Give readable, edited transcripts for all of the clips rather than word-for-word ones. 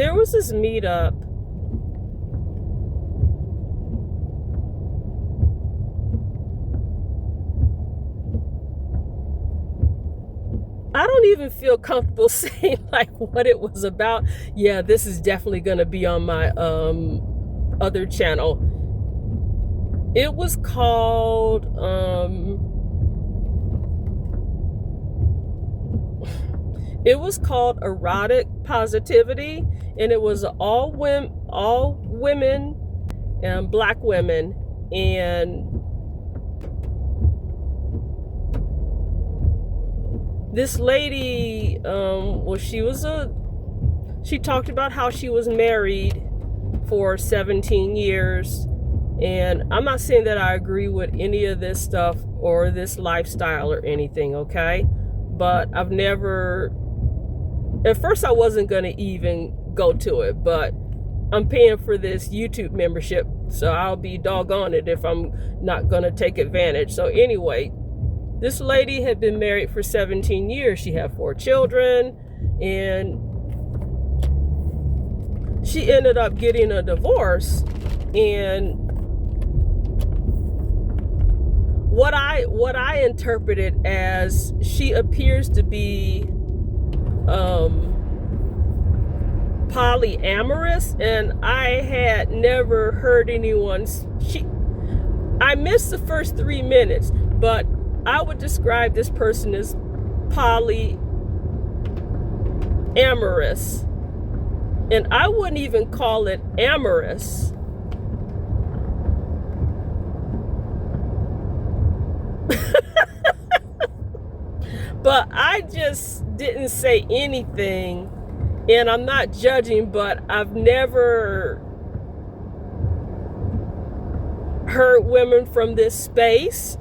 there was this meetup. I don't even feel comfortable saying like what it was about. Yeah, this is definitely going to be on my other channel. It was called Erotic Positivity, and it was all women and black women, and this lady, she talked about how she was married for 17 years. And I'm not saying that I agree with any of this stuff or this lifestyle or anything, okay? But I've never, at first I wasn't going to even go to it, but I'm paying for this YouTube membership, so I'll be doggone it if I'm not going to take advantage. So anyway, this lady had been married for 17 years. She had 4 children, and she ended up getting a divorce. And what I interpreted as, she appears to be polyamorous, and I had never heard anyone. I missed the first 3 minutes, but I would describe this person as polyamorous, and I wouldn't even call it amorous. But I just didn't say anything, and I'm not judging, but I've never heard women from this space.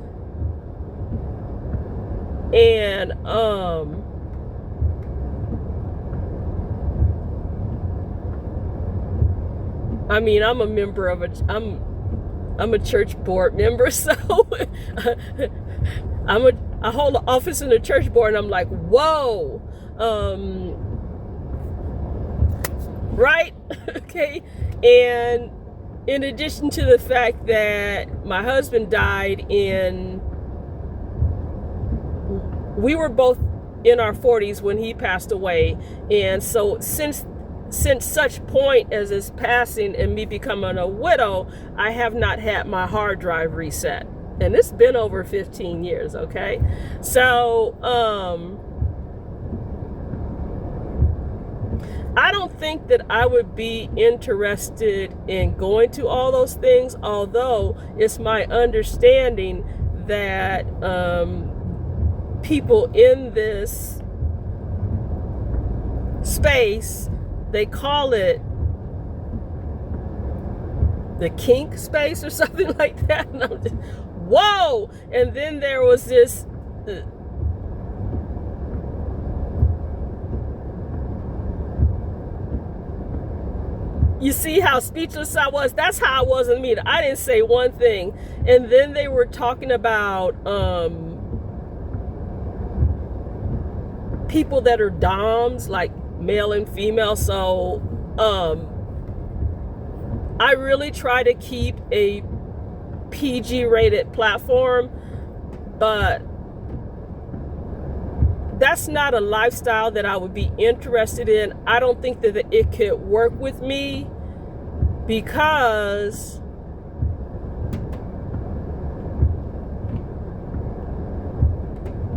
And I mean, I'm a member of I'm a church board member, so I hold an office in the church board, and I'm like, whoa, right? Okay. And in addition to the fact that my husband died we were both in our 40s when he passed away. And so since such point as his passing and me becoming a widow, I have not had my hard drive reset. And it's been over 15 years, okay? So, I don't think that I would be interested in going to all those things, although it's my understanding that people in this space, they call it the kink space or something like that. And I'm just, whoa! And then there was this you see how speechless I was? That's how I was in the meeting. I didn't say one thing. And then they were talking about people that are doms, like male and female. So I really try to keep a PG rated platform, but that's not a lifestyle that I would be interested in. I don't think that it could work with me, because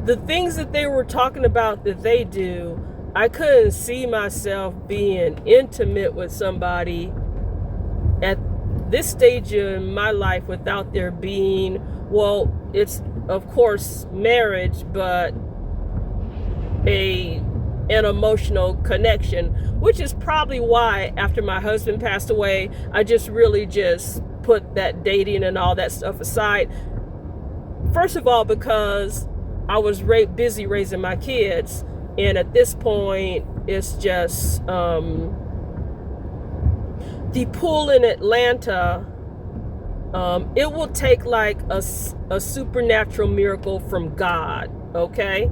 the things that they were talking about that they do, I couldn't see myself being intimate with somebody at this stage in my life without there being, well, it's of course marriage, but an emotional connection, which is probably why after my husband passed away, I just really just put that dating and all that stuff aside. First of all, because I was busy raising my kids, and at this point it's just the pool in Atlanta, it will take like a supernatural miracle from God, okay?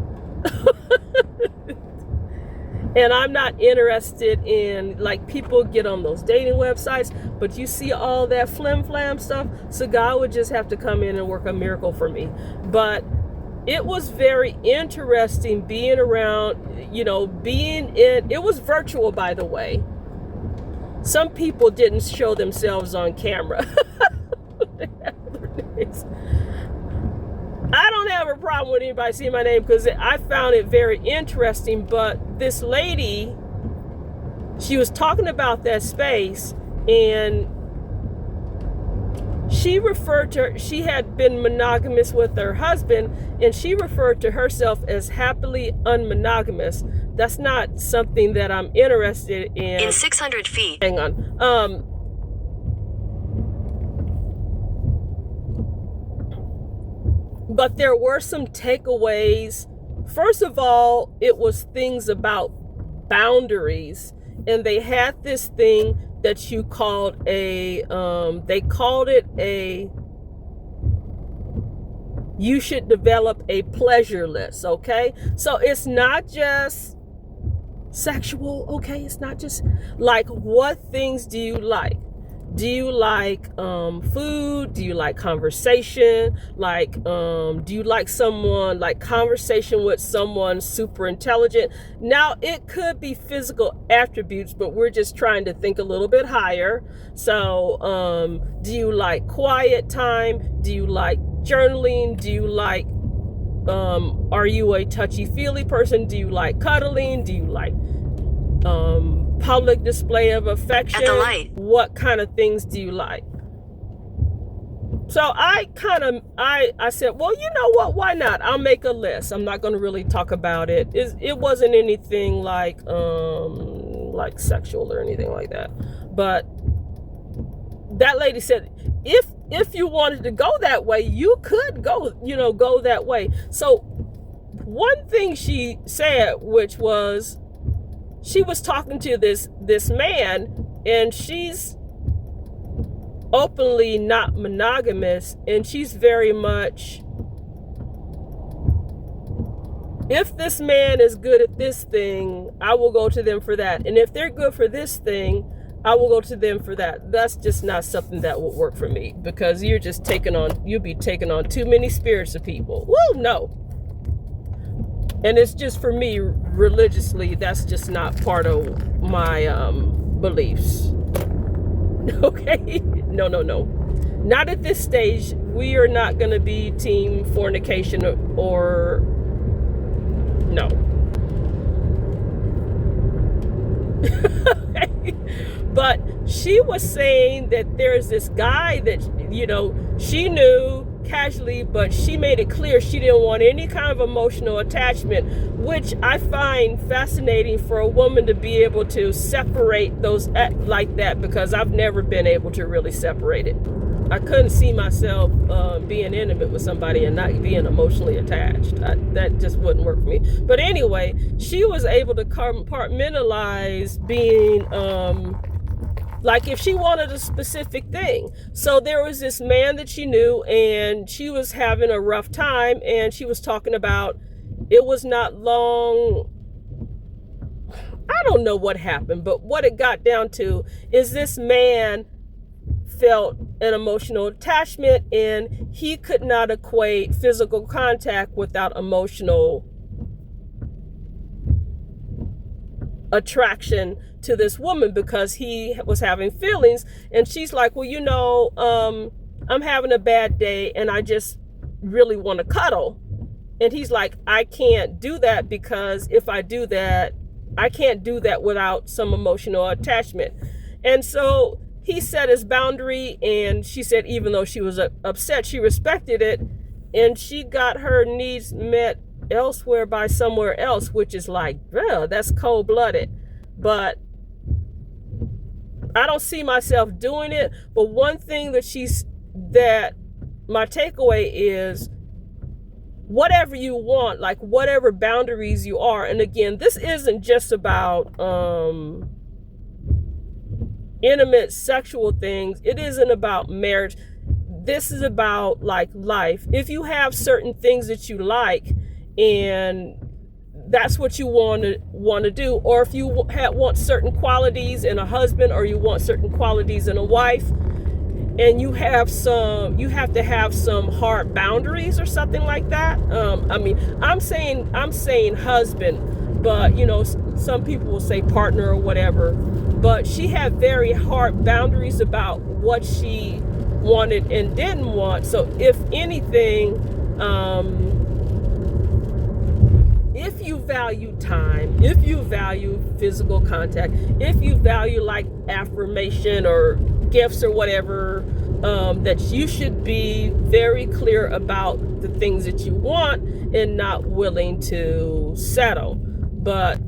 And I'm not interested in, like, people get on those dating websites, but you see all that flim flam stuff. So God would just have to come in and work a miracle for me. But it was very interesting being around, it was virtual, by the way. Some people didn't show themselves on camera. I don't have a problem with anybody seeing my name because I found it very interesting. But this lady, she was talking about that space, and she had been monogamous with her husband, and she referred to herself as happily unmonogamous. That's not something that I'm interested in. In 600 feet. Hang on. But there were some takeaways. First of all, it was things about boundaries. And they had this thing that you called you should develop a pleasure list, okay? So it's not just sexual, okay? It's not just like, what things do you like? Do you like food? Do you like conversation? Do you like conversation with someone super intelligent? Now, it could be physical attributes, but we're just trying to think a little bit higher. So, do you like quiet time? Do you like journaling? Do you like, are you a touchy-feely person? Do you like cuddling? Do you like public display of affection? At the light. What kind of things do you like? So I said, well, you know what? Why not? I'll make a list. I'm not going to really talk about it. It wasn't anything like sexual or anything like that. But that lady said, if you wanted to go that way, you could go that way. So one thing she said, which was, she was talking to this man, and she's openly not monogamous, and she's very much, if this man is good at this thing, I will go to them for that. And if they're good for this thing, I will go to them for that. That's just not something that would work for me, because you'll be taking on too many spirits of people. Woo, no. And it's just, for me, religiously, that's just not part of my beliefs. Okay? No. Not at this stage. We are not going to be team fornication or no. But she was saying that there's this guy that, she knew casually, but she made it clear she didn't want any kind of emotional attachment, which I find fascinating for a woman to be able to separate those like that, because I've never been able to really separate it. I couldn't see myself being intimate with somebody and not being emotionally attached. That just wouldn't work for me. But anyway, she was able to compartmentalize being like if she wanted a specific thing. So there was this man that she knew, and she was having a rough time, and she was talking about, it was not long, I don't know what happened, but what it got down to is this man felt an emotional attachment, and he could not equate physical contact without emotional attraction to this woman, because he was having feelings. And she's like, well, I'm having a bad day and I just really want to cuddle. And he's like, I can't do that, because if I do that, I can't do that without some emotional attachment. And so he set his boundary, and she said even though she was upset, she respected it, and she got her needs met elsewhere by somewhere else, which is like, well, that's cold-blooded. But I don't see myself doing it. But one thing that my takeaway is, whatever you want, like whatever boundaries you are. And again, this isn't just about intimate sexual things. It isn't about marriage. This is about like life. If you have certain things that you like, and that's what you want to do. Or if you want certain qualities in a husband, or you want certain qualities in a wife, and you have to have some hard boundaries or something like that. I mean, I'm saying husband, but you know, some people will say partner or whatever. But she had very hard boundaries about what she wanted and didn't want. So if anything, if you value time, if you value physical contact, if you value like affirmation or gifts or whatever, that you should be very clear about the things that you want and not willing to settle. But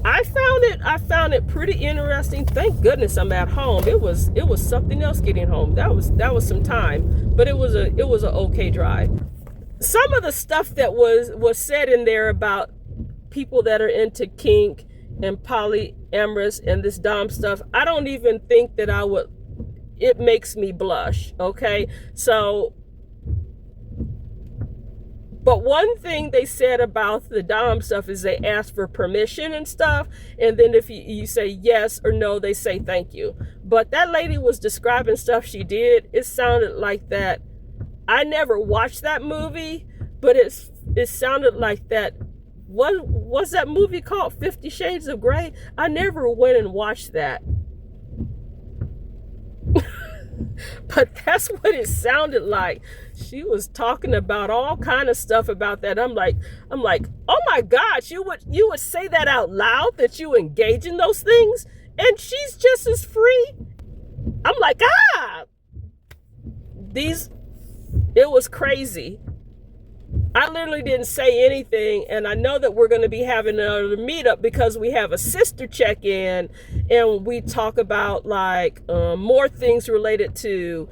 I found it pretty interesting. Thank goodness I'm at home. It was something else getting home. That was some time, but it was an okay drive. Some of the stuff that was said in there about people that are into kink and polyamorous and this dom stuff, I don't even think that it makes me blush. Okay, so. But one thing they said about the dom stuff is they ask for permission and stuff. And then if you say yes or no, they say thank you. But that lady was describing stuff she did. It sounded like that. I never watched that movie, but it sounded like that. What was that movie called? 50 Shades of Grey? I never went and watched that. But that's what it sounded like. She was talking about all kind of stuff about that. I'm like, oh my gosh, you would say that out loud, that you engage in those things, and she's just as free. I'm like, it was crazy. I literally didn't say anything, and I know that we're going to be having another meetup because we have a sister check-in, and we talk about like more things related to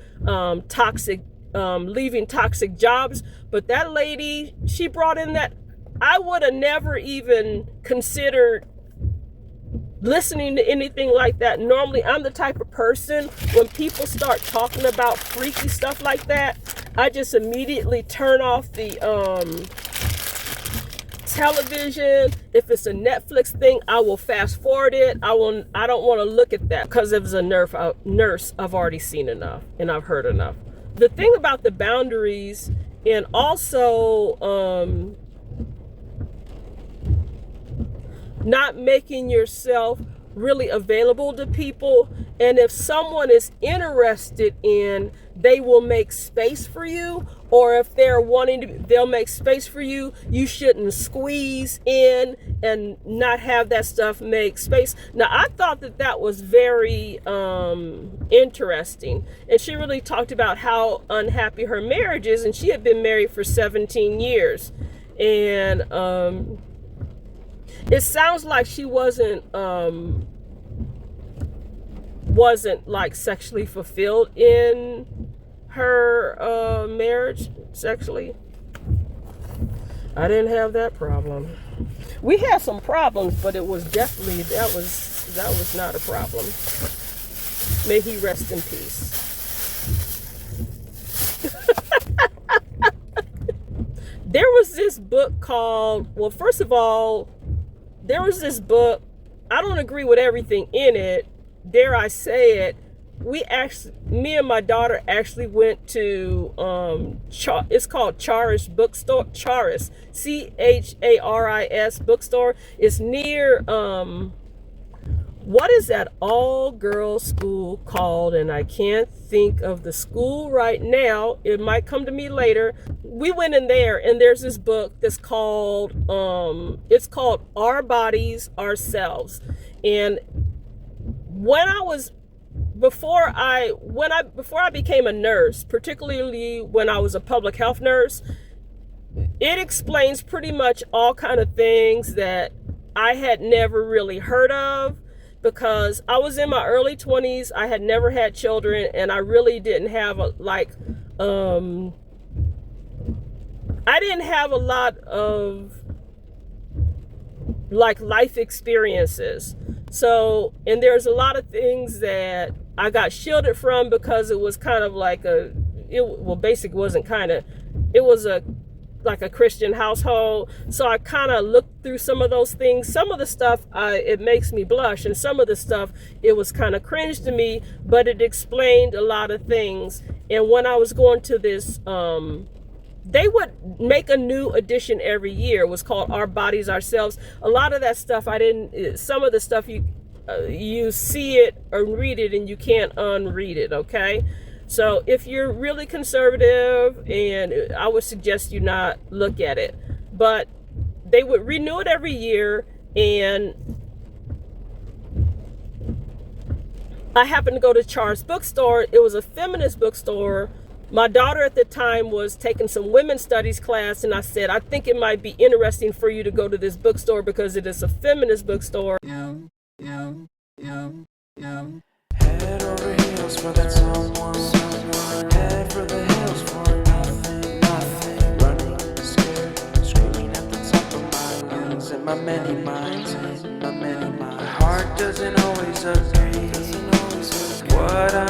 leaving toxic jobs. But that lady, she brought in that I would have never even considered listening to anything like that. Normally, I'm the type of person, when people start talking about freaky stuff like that, I just immediately turn off the television. If it's a Netflix thing, I will fast forward it. I don't want to look at that, because if it's a nurse, I've already seen enough and I've heard enough. The thing about the boundaries, and also not making yourself really available to people, and if someone is interested in, they will make space for you, or if they're wanting to, they'll make space for you. You shouldn't squeeze in and not have that stuff make space. Now, I thought that was very interesting, and she really talked about how unhappy her marriage is, and she had been married for 17 years, and it sounds like she wasn't like sexually fulfilled in her marriage sexually. I didn't have that problem. We had some problems, but it was definitely, that was not a problem. May he rest in peace. There was this book called, well, first of all, there was this book. I don't agree with everything in it. Dare I say it? Me and my daughter actually went to it's called Charis Bookstore. Charis, Charis Bookstore. It's near what is that all-girls school called? And I can't think of the school right now. It might come to me later. We went in there, and there's this book that's called it's called Our Bodies, Ourselves. And before I became a nurse, particularly when I was a public health nurse, it explains pretty much all kind of things that I had never really heard of, because I was in my early 20s. I had never had children, and I really didn't have I didn't have a lot of like life experiences. So, and there's a lot of things that I got shielded from, because it was kind of like it was a like a Christian household. So I kind of looked through some of those things. Some of the stuff, it makes me blush, and some of the stuff, it was kind of cringe to me, but it explained a lot of things. And when I was going to this, they would make a new edition every year. It was called Our Bodies, Ourselves. A lot of that stuff, some of the stuff you see it or read it and you can't unread it, okay? So if you're really conservative, and I would suggest you not look at it. But they would renew it every year, and I happened to go to Char's bookstore. It was a feminist bookstore. My daughter at the time was taking some women's studies class, and I said, I think it might be interesting for you to go to this bookstore because it is a feminist bookstore. Head over heels for that someone. Head for the hills for nothing. Running, scared, screaming at the top of my lungs. In my many minds, my heart doesn't always agree. What I